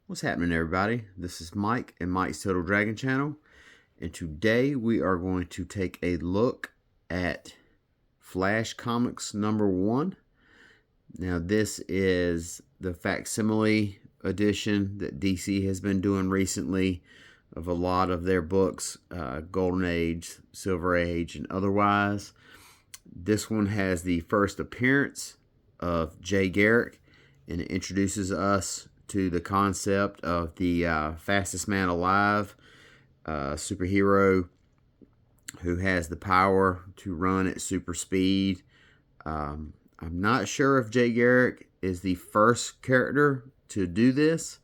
What's happening, everybody? This is Mike and Mike's Total Dragon Channel, and today we are going to take a look at Flash Comics #1. Now, this is the facsimile edition that DC has been doing recently of a lot of their books, Golden Age, Silver Age, and otherwise. This one has the first appearance of Jay Garrick, and it introduces us to the concept of the fastest man alive, superhero who has the power to run at super speed. I'm not sure if Jay Garrick is the first character to do this,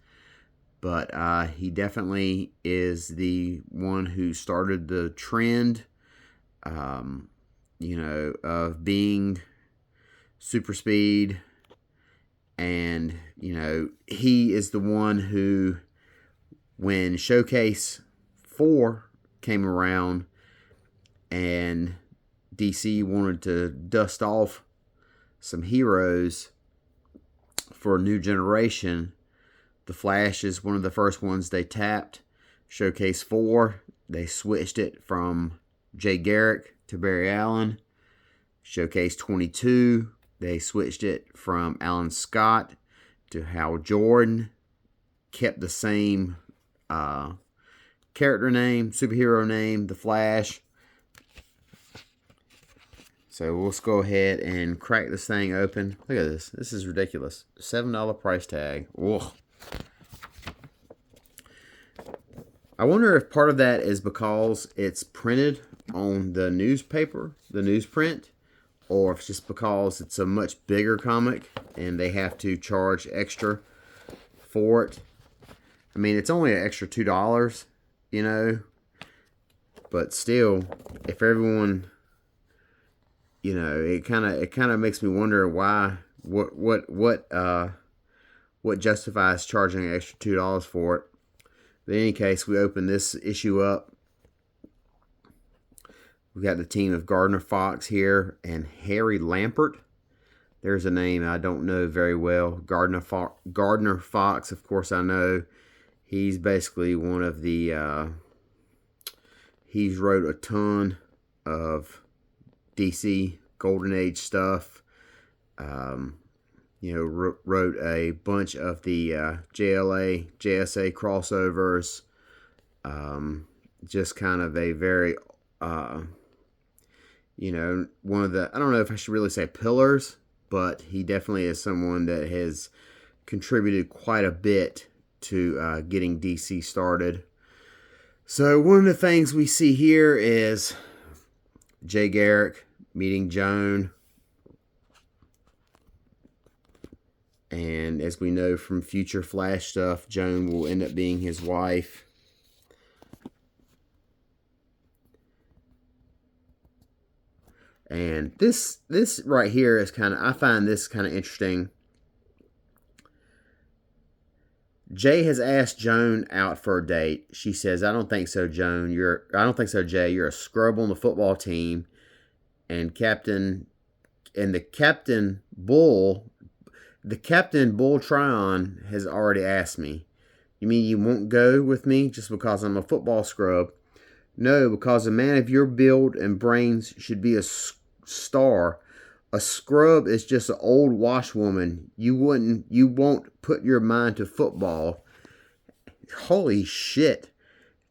but he definitely is the one who started the trend, of being super speed. And, he is the one who, when Showcase 4 came around and DC wanted to dust off some heroes for a new generation, the Flash is one of the first ones they tapped. Showcase 4, they switched it from Jay Garrick to Barry Allen. Showcase 22, they switched it from Alan Scott to Hal Jordan. Kept the same character name, superhero name, The Flash. So let's go ahead and crack this thing open. Look at this. This is ridiculous. $7 price tag. Ugh. I wonder if part of that is because it's printed on the newspaper, the newsprint, or if it's just because it's a much bigger comic and they have to charge extra for it. I mean, it's only an extra $2, but still, if everyone, it kind of makes me wonder why, what justifies charging an extra $2 for it. But in any case, we open this issue up. We got the team of Gardner Fox here and Harry Lampert. There's a name I don't know very well. Gardner Fox, of course, I know. He's basically one of the. He's wrote a ton of DC Golden Age stuff. Wrote a bunch of the JLA, JSA crossovers. Just kind of a very. One of the, I don't know if I should really say pillars, but he definitely is someone that has contributed quite a bit to getting DC started. So one of the things we see here is Jay Garrick meeting Joan. And as we know from future Flash stuff, Joan will end up being his wife. And this right here is I find this kind of interesting. Jay has asked Joan out for a date. She says, "I don't think so, Joan. I don't think so, Jay. You're a scrub on the football team." And the Captain Bull Tryon has already asked me. "You mean you won't go with me just because I'm a football scrub?" "No, because a man of your build and brains should be a star. A scrub is just an old washwoman. You won't put your mind to football." Holy shit.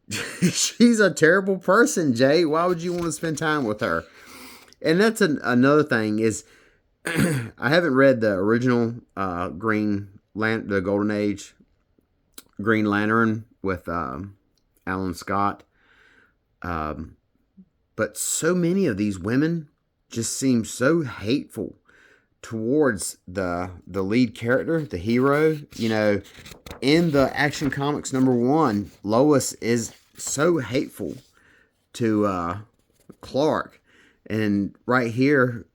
She's a terrible person, Jay. Why would you want to spend time with her? And that's another thing is, I haven't read the original the Golden Age Green Lantern with Alan Scott. But so many of these women just seem so hateful towards the lead character, the hero. In the Action Comics #1, Lois is so hateful to Clark. And right here,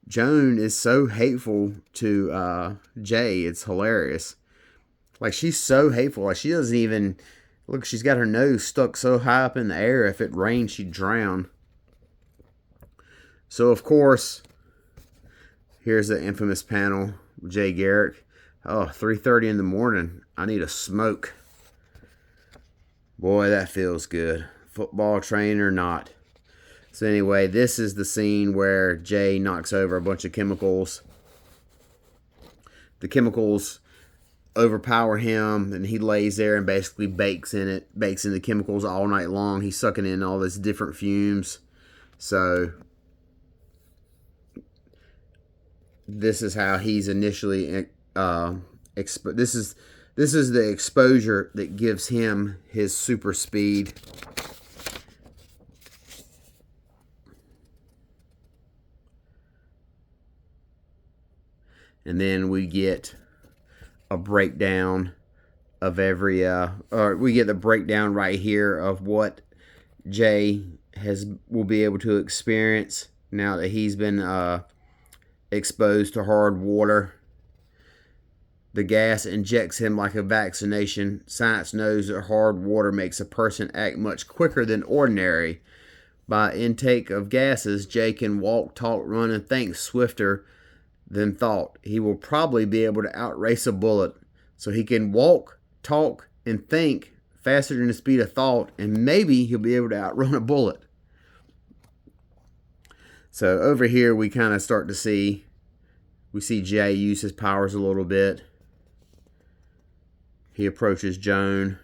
Joan is so hateful to Jay. It's hilarious. Like, she's so hateful. Like, she doesn't even... Look, she's got her nose stuck so high up in the air, if it rained, she'd drown. So, of course, here's the infamous panel. Jay Garrick. Oh, 3:30 in the morning. I need a smoke. Boy, that feels good. Football train or not. So anyway, this is the scene where Jay knocks over a bunch of chemicals. The chemicals overpower him, and he lays there and basically bakes in the chemicals all night long. He's sucking in all these different fumes. So this is how he's initially this is the exposure that gives him his super speed. And then we get a breakdown of every we get the breakdown right here of what Jay will be able to experience now that he's been exposed to hard water. The gas injects him like a vaccination. Science knows that hard water makes a person act much quicker than ordinary. By intake of gases, Jay can walk, talk, run, and think swifter than thought. He will probably be able to outrace a bullet. So he can walk, talk, and think faster than the speed of thought, and maybe he'll be able to outrun a bullet. So over here we kind of start to see, we see Jay use his powers a little bit. He approaches Joan.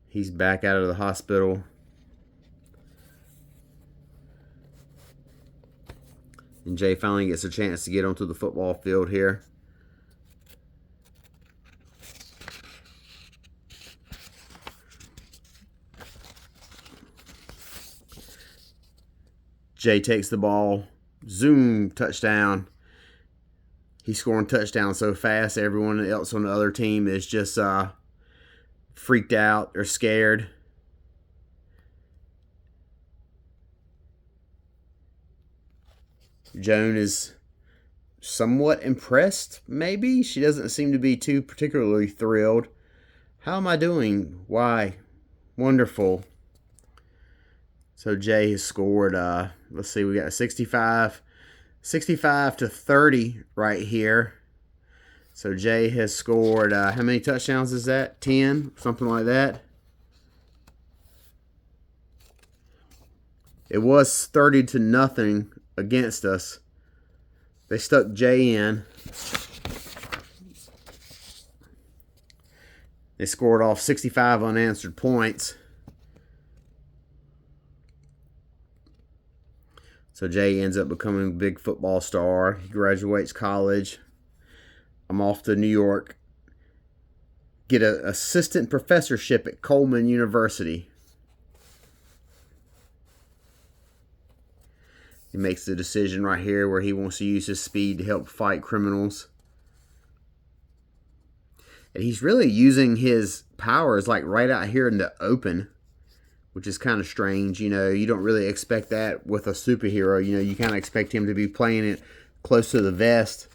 He's back out of the hospital. And Jay finally gets a chance to get onto the football field here. Jay takes the ball. Zoom, touchdown. He's scoring touchdowns so fast, everyone else on the other team is just freaked out or scared. Joan is somewhat impressed, maybe. She doesn't seem to be too particularly thrilled. How am I doing? Why? Wonderful. So Jay has scored, let's see, we got a 65 to 30 right here. So Jay has scored, how many touchdowns is that? 10, something like that. It was 30-0 against us. They stuck Jay in. They scored off 65 unanswered points. So Jay ends up becoming a big football star. He graduates college. I'm off to New York. Get an assistant professorship at Coleman University. He makes the decision right here where he wants to use his speed to help fight criminals. And he's really using his powers like right out here in the open, which is kind of strange. You know, you don't really expect that with a superhero. You know, you kind of expect him to be playing it close to the vest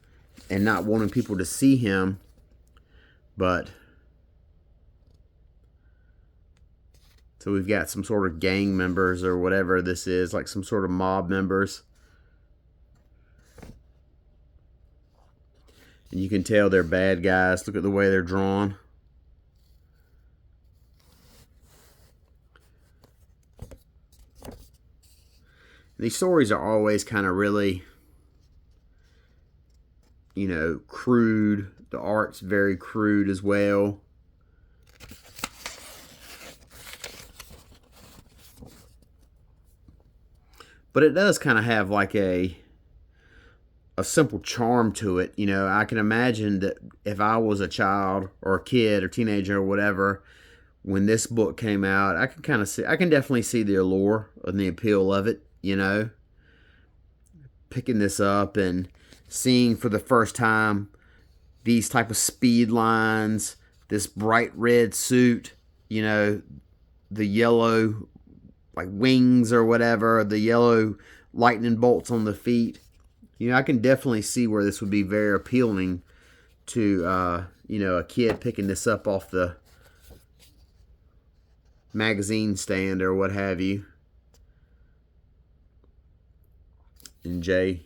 and not wanting people to see him. But so we've got some sort of gang members or whatever this is, like some sort of mob members. And you can tell they're bad guys. Look at the way they're drawn. These stories are always kind of really, you know, crude. The art's very crude as well. But it does kind of have like a simple charm to it. You know, I can imagine that if I was a child or a kid or teenager or whatever, when this book came out, I can definitely see the allure and the appeal of it, you know. Picking this up and seeing for the first time these type of speed lines, this bright red suit, you know, the yellow like wings or whatever, the yellow lightning bolts on the feet. You know, I can definitely see where this would be very appealing to, you know, a kid picking this up off the magazine stand or what have you. And Jay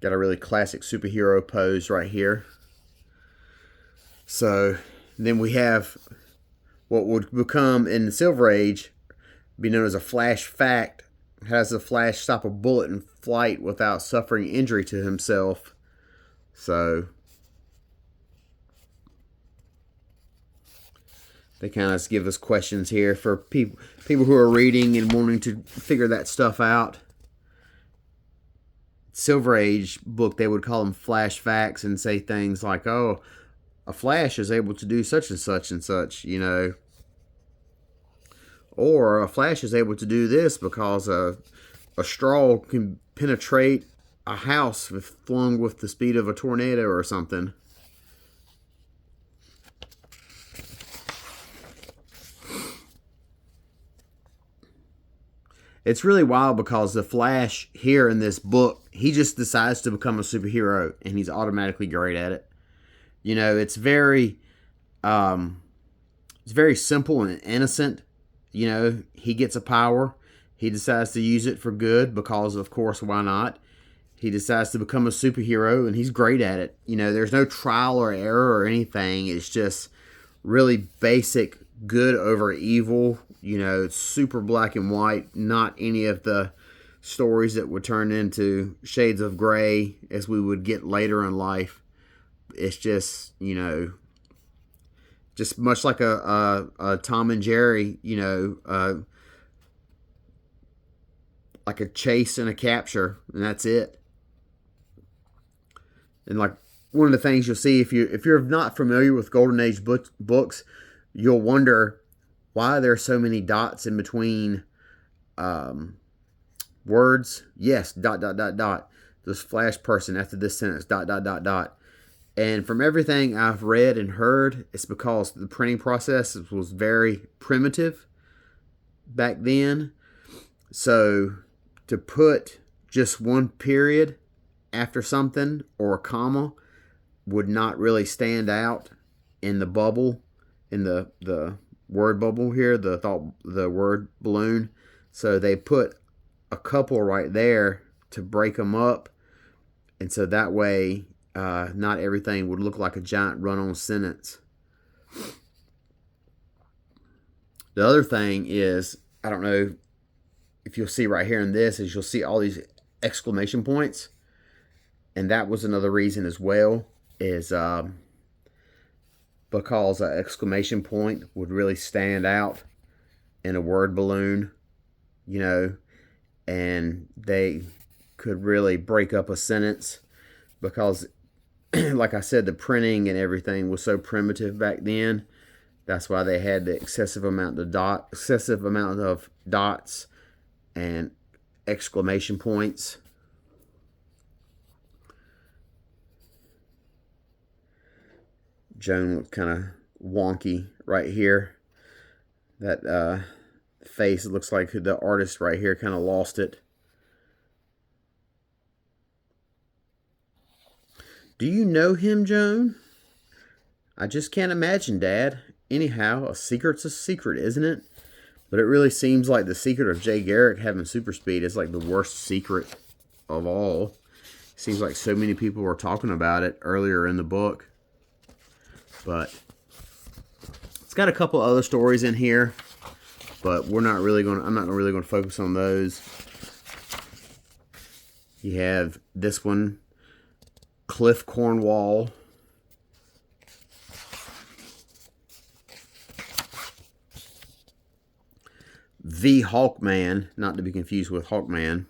got a really classic superhero pose right here. So then we have what would become in the Silver Age be known as a Flash fact. Has the Flash stop a bullet in flight without suffering injury to himself. So they kind of give us questions here for people who are reading and wanting to figure that stuff out. Silver Age book, they would call them Flash facts and say things like, oh, a Flash is able to do such and such and such, you know. Or a Flash is able to do this because a straw can penetrate a house if flung with the speed of a tornado or something. It's really wild because the Flash here in this book, he just decides to become a superhero and he's automatically great at it. You know, it's very simple and innocent. You know, he gets a power. He decides to use it for good because, of course, why not? He decides to become a superhero and he's great at it. You know, there's no trial or error or anything. It's just really basic good over evil. You know, it's super black and white, not any of the stories that would turn into shades of gray as we would get later in life. It's just, you know, just much like a Tom and Jerry, you know, like a chase and a capture, and that's it. And like one of the things you'll see if you're not familiar with Golden Age books, you'll wonder why there are so many dots in between words. Yes, ... This Flash person after this sentence, ... And from everything I've read and heard, it's because the printing process was very primitive back then. So to put just one period after something or a comma would not really stand out in the bubble, in the word bubble here, the word balloon. So they put a couple right there to break them up, and so that way not everything would look like a giant run-on sentence. The other thing is, I don't know if you'll see right here in this, is you'll see all these exclamation points, and that was another reason as well, is because an exclamation point would really stand out in a word balloon, you know, and they could really break up a sentence because, like I said, the printing and everything was so primitive back then. That's why they had the excessive amount of dots and exclamation points. Joan looks kind of wonky right here. That face, it looks like the artist right here kind of lost it. Do you know him, Joan? I just can't imagine, Dad. Anyhow, a secret's a secret, isn't it? But it really seems like the secret of Jay Garrick having super speed is like the worst secret of all. Seems like so many people were talking about it earlier in the book. But it's got a couple other stories in here, but I'm not really going to focus on those. You have this one, Cliff Cornwall. The Hawkman, not to be confused with Hawkman.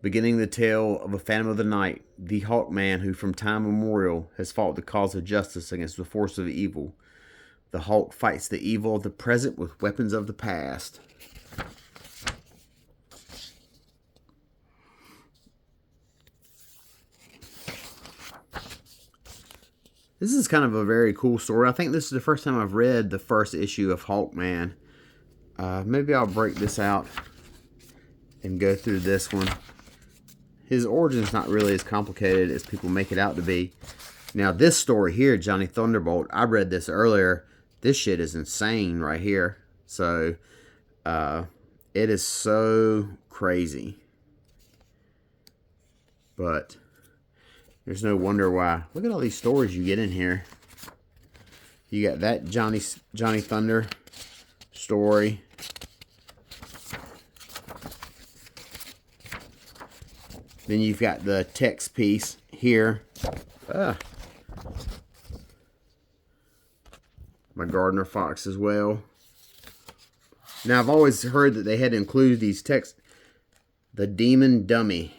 Beginning the tale of a Phantom of the Night, the Hawkman who from time immemorial has fought the cause of justice against the force of evil. The Hawk fights the evil of the present with weapons of the past. This is kind of a very cool story. I think this is the first time I've read the first issue of Hawkman. Maybe I'll break this out and go through this one. His origin's not really as complicated as people make it out to be. Now, this story here, Johnny Thunderbolt, I read this earlier. This shit is insane right here. So, it is so crazy. But there's no wonder why. Look at all these stories you get in here. You got that Johnny Thunder story. Then you've got the text piece here. My Gardner Fox as well. Now, I've always heard that they had to include these texts. The Demon Dummy.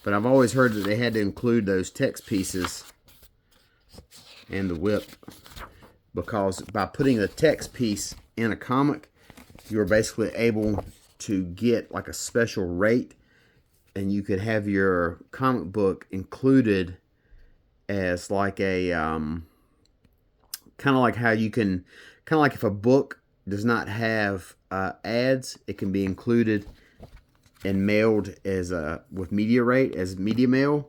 But I've always heard that they had to include those text pieces and the whip, because by putting the text piece in a comic, you're basically able to get like a special rate, and you could have your comic book included as like a kind of like how you can, kind of like if a book does not have ads, it can be included and mailed as with media rate as media mail.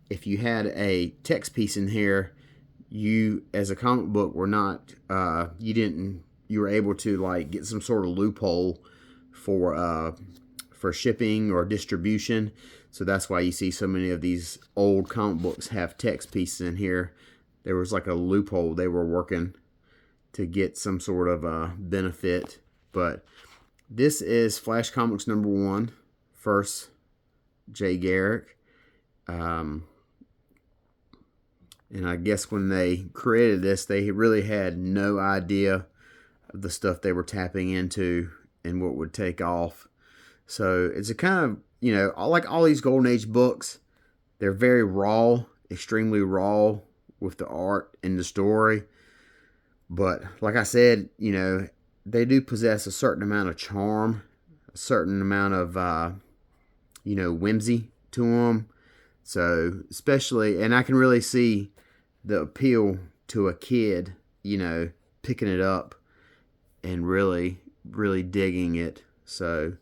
If you had a text piece in here, you as a comic book were not you were able to like get some sort of loophole for shipping or distribution. So that's why you see so many of these old comic books have text pieces in here. There was like a loophole they were working to get some sort of benefit. But this is Flash Comics #1, first Jay Garrick. And I guess when they created this, they really had no idea of the stuff they were tapping into and what would take off. So it's a kind of, you know, like all these Golden Age books, they're very raw, extremely raw with the art and the story. But like I said, you know, they do possess a certain amount of charm, a certain amount of, you know, whimsy to them. So especially, and I can really see the appeal to a kid, you know, picking it up and really, really digging it. So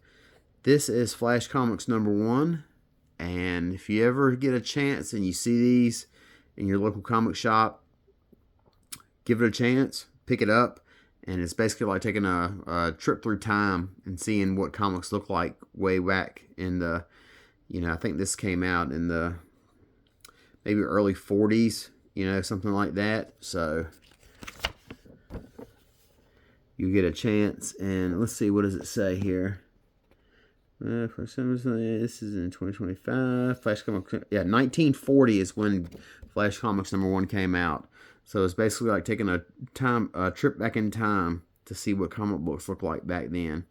this is Flash Comics #1. And if you ever get a chance and you see these in your local comic shop, give it a chance, pick it up. And it's basically like taking a trip through time and seeing what comics look like way back in the, you know, I think this came out in the maybe early 40s, you know, something like that. So you get a chance, and let's see, what does it say here? For some reason, this is in 2025. Flash Comics, yeah, 1940 is when Flash Comics #1 came out. So it's basically like taking a trip back in time to see what comic books look like back then.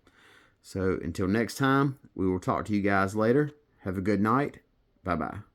So until next time, we will talk to you guys later. Have a good night. Bye-bye.